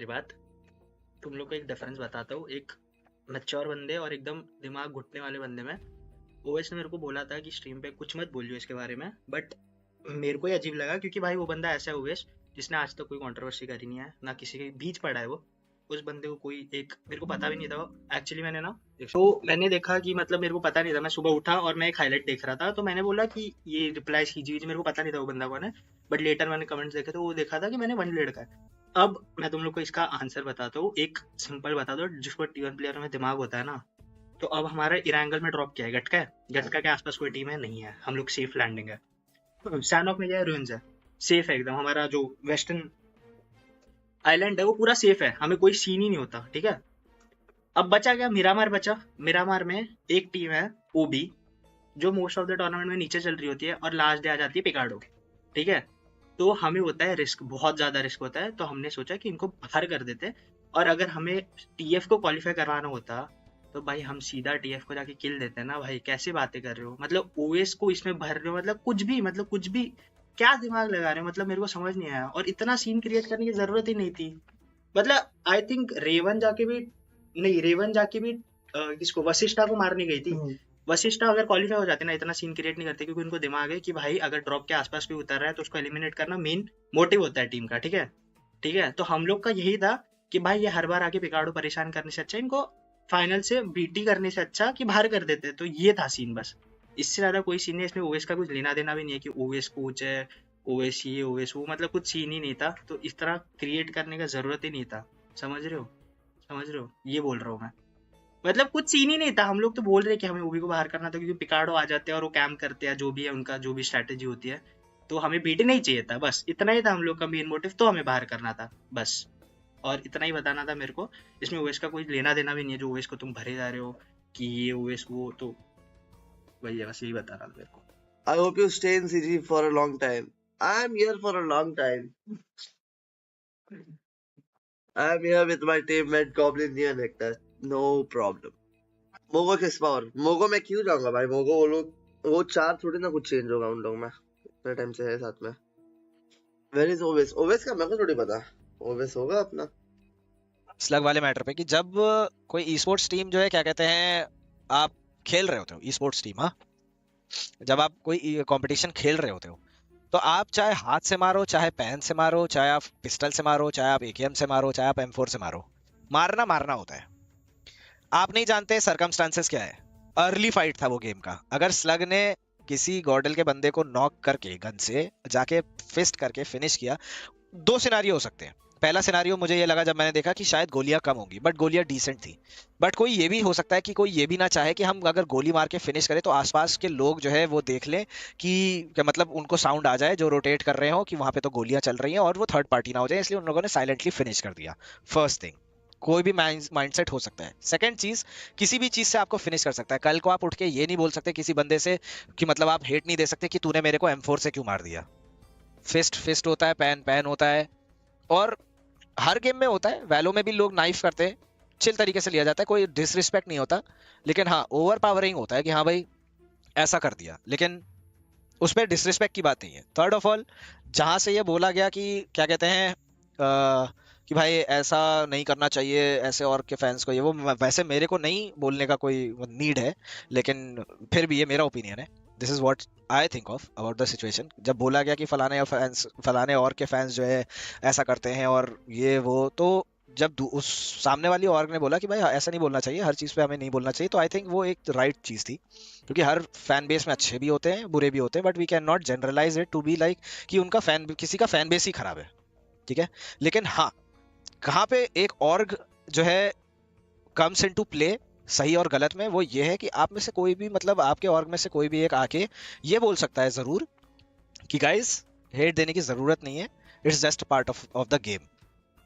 मेरी बात। तुम लोग को एक डिफरेंस बताता हूँ, एक मैच्योर बंदे और एकदम दिमाग घुटने वाले बंदे में। ओएस ने मेरे को बोला था कि स्ट्रीम पे कुछ मत बोलियो इसके बारे में, बट मेरे को ही अजीब लगा क्योंकि भाई वो बंदा ऐसा है ओएस जिसने आज तक कोई कंट्रोवर्सी करी नहीं है, ना किसी के बीच पड़ा है वो। उस बंदे को कोई एक मेरे को पता भी नहीं था एक्चुअली। मैंने ना तो मैंने देखा कि मतलब मेरे को पता नहीं था, मैं सुबह उठा और मैं एक हाईलाइट देख रहा था तो मैंने बोला कि ये रिप्लाई कीजिए, मेरे को पता नहीं था वो बंदा कौन है। बट लेटर मैंने कमेंट्स देखे तो वो देखा था कि मैंने वन लेड का है। अब मैं तुम लोग को इसका आंसर बताता हूँ, एक सिंपल बता दो। जिसको टी1 प्लेयर में दिमाग होता है ना, तो अब हमारा इरांगल में ड्रॉप किया है, गटका है। गटका के आसपास कोई टीम है नहीं है, हम लोग सेफ लैंडिंग है। सैनॉक में क्या है, रुइंस है, सेफ है एकदम। हमारा जो वेस्टर्न आइलैंड है वो पूरा सेफ है, हमें कोई सीन ही नहीं होता, ठीक है। अब बचा क्या, मिरामार बचा। मिरामार में एक टीम है ओबी, जो मोस्ट ऑफ द टूर्नामेंट में नीचे चल रही होती है और लास्ट डे आ जाती है पिकाडो, ठीक है। तो हमें होता है रिस्क, बहुत ज्यादा रिस्क होता है, तो हमने सोचा कि इनको बाहर कर देते। और अगर हमें टीएफ को क्वालिफाई करवाना होता तो भाई हम सीधा टीएफ को जाके किल देते ना भाई। कैसे बातें कर रहे हो, मतलब ओएस को इसमें भर रहे हो, मतलब कुछ भी, मतलब कुछ भी। क्या दिमाग लगा रहे हो, मतलब मेरे को समझ नहीं आया। और इतना सीन क्रिएट करने की जरूरत ही नहीं थी। मतलब आई थिंक रेवन जाके भी, नहीं रेवन जाके भी किसको, वशिष्ठा को मारने गई थी। वशिष्ठा अगर क्वालिफाई हो जाते ना, इतना सीन क्रिएट नहीं करते, क्योंकि उनको दिमाग है कि भाई अगर ड्रॉप के आसपास भी उतर रहा है तो उसको एलिमिनेट करना मेन मोटिव होता है टीम का, ठीक है। ठीक है, तो हम लोग का यही था कि भाई ये हर बार आके पिकाडो परेशान करने से अच्छा इनको फाइनल से बीटी करने से अच्छा कि बाहर कर देते। तो ये था सीन बस, इससे ज्यादा कोई सीन नहीं। इसमें ओएस का कुछ लेना देना भी नहीं है कि ओएस कोच है, ओएस ये ओएस वो, मतलब कुछ सीन ही नहीं था। तो इस तरह क्रिएट करने का जरूरत ही नहीं था। समझ रहे हो, समझ रहे हो, ये बोल रहा हूँ मैं। मतलब कुछ सीन ही नहीं था। हम लोग तो बोल रहे कि हमें ओबी को बाहर करना था, क्योंकि पिकाडो आ जाते हैं और वो कैम्प करते हैं, जो भी है उनका जो भी स्ट्रैटेजी होती है। तो हमें बीट नहीं चाहिए था, बस इतना ही था हम लोग का मेन मोटिव, तो हमें बाहर करना था बस। और इतना ही बताना था मेरे को। इसमें ओएस का कोई लेना देना भी नहीं है, जो ओएस को तुम भरे जा रहे हो कि ये ओएस वो, तो वही है, बस यही बताना था मेरे को। I hope you stay in CG for a long time. I'm here for a long time. I'm here with my teammate Goblin Near Nectar. No problem. मोगो किस पावर, मोगो मैं क्यों जाऊंगा भाई। मोगो वो लोग, वो चार थोड़ी ना कुछ चेंज होगा उन लोग में, इतने टाइम से है साथ में। वेयर इज ओवेस, ओवेस का मेरे को थोड़ी पता। ओवेस होगा अपना स्लग वाले मैटर पे कि जब कोई ई स्पोर्ट्स टीम जो है, क्या कहते हैं, आप खेल रहे होते हो ई स्पोर्ट्स टीम, हाँ, जब आप कोई कंपटीशन खेल रहे होते हो तो आप चाहे हाथ से मारो, चाहे पैन से मारो, चाहे आप पिस्टल से मारो, चाहे आप एकेएम से मारो, चाहे आप M4 से मारो, मारना मारना होता है। आप नहीं जानते सरकमस्टांसेस क्या है। अर्ली फाइट था वो गेम का। अगर स्लग ने किसी गॉर्डल के बंदे को नॉक करके गन से जाके फिस्ट करके फिनिश किया, दो सिनारियो हो सकते हैं। पहला सिनारियो मुझे ये लगा जब मैंने देखा कि शायद गोलियां कम होंगी, बट गोलियां डिसेंट थी। बट कोई ये भी हो सकता है कि कोई ये भी ना चाहे कि हम अगर गोली मार के फिनिश करें तो आसपास के लोग जो है वो देख लें कि क्या मतलब उनको साउंड आ जाए जो रोटेट कर रहे हो कि वहां पे तो गोलियां चल रही हैं, और वो थर्ड पार्टी ना हो जाए, इसलिए उन लोगों ने साइलेंटली फिनिश कर दिया। फर्स्ट थिंग, कोई भी माइंडसेट हो सकता है। सेकंड चीज, किसी भी चीज से आपको फिनिश कर सकता है। कल को आप उठ के ये नहीं बोल सकते किसी बंदे से कि मतलब आप हेट नहीं दे सकते कि तूने मेरे को M4 से क्यों मार दिया। फिस्ट फिस्ट होता है, पैन पैन होता है, और हर गेम में होता है। वैलो में भी लोग नाइफ करते हैं, चिल तरीके से लिया जाता है, कोई डिसरिस्पेक्ट नहीं होता। लेकिन हाँ, ओवर पावरिंग होता है कि हाँ भाई ऐसा कर दिया, लेकिन उसमें डिसरिस्पेक्ट की बात नहीं है। थर्ड ऑफ ऑल, जहां से ये बोला गया कि क्या कहते हैं कि भाई ऐसा नहीं करना चाहिए ऐसे और के फैंस को, ये वो, वैसे मेरे को नहीं बोलने का कोई नीड है, लेकिन फिर भी ये मेरा ओपिनियन है। This is what I think of about the situation. जब बोला गया कि फलाने और के फैंस जो है ऐसा करते हैं और ये वो, तो जब उस सामने वाली ऑर्ग ने बोला कि भाई ऐसा नहीं बोलना चाहिए, हर चीज़ पे हमें नहीं बोलना चाहिए, तो आई थिंक वो एक राइट चीज़ थी। क्योंकि हर फैन बेस में अच्छे भी होते हैं, बुरे भी होते हैं, but we can not generalize it to be like कि उनका फैन, किसी का फैन बेस ही खराब है, ठीक है। लेकिन हाँ, कहाँ पे एक ऑर्ग जो है कम्स इनटू प्ले, सही और गलत में, वो ये है कि आप में से कोई भी, मतलब आपके ऑर्ग में से कोई भी एक आके ये बोल सकता है जरूर कि गाइस हेट देने की जरूरत नहीं है, it's just part of the game.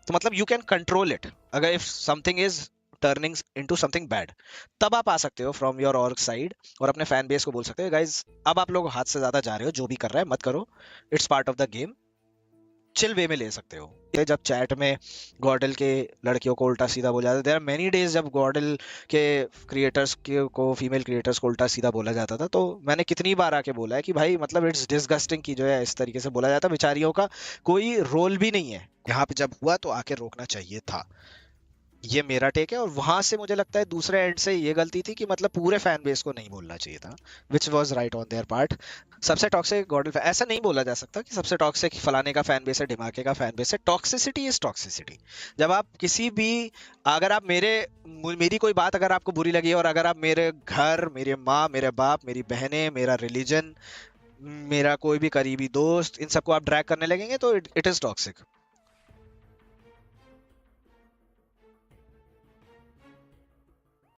तो मतलब यू कैन कंट्रोल इट। अगर if something is turning into something bad, तब आप आ सकते हो फ्रॉम योर ऑर्ग साइड और अपने फैन बेस को बोल सकते हो गाइज अब आप लोग हाथ से ज्यादा जा रहे हो, जो भी कर रहा है मत करो, it's part of the game, chill way में ले सकते हो। ये जब चैट में गॉडल के लड़कियों को उल्टा सीधा बोला जाता है, देयर आर मेनी डेज जब गॉडल के क्रिएटर्स को फीमेल क्रिएटर्स को उल्टा सीधा बोला जाता था, तो मैंने कितनी बार आके बोला है कि भाई मतलब इट्स डिसगस्टिंग कि जो है इस तरीके से बोला जाता है, बेचारियों का कोई रोल भी नहीं है यहाँ पे, जब हुआ तो आके रोकना चाहिए था। ये मेरा टेक है। और वहां से मुझे लगता है दूसरे एंड से ये गलती थी कि मतलब पूरे फैन बेस को नहीं बोलना चाहिए था, which was right on their part. सबसे टॉक्सिक गॉडल ऐसा नहीं बोला जा सकता कि सबसे टॉक्सिक फलाने का फैन बेस है, ढिमाके का फैन बेस है। Toxicity is toxicity. जब आप किसी भी, अगर आप मेरी कोई बात अगर आपको बुरी लगी और अगर आप मेरे घर, मेरे माँ, मेरे बाप, मेरी बहनें, मेरा रिलीजन, मेरा कोई भी करीबी दोस्त, इन सबको आप ड्रैग करने लगेंगे तो इट इज टॉक्सिक।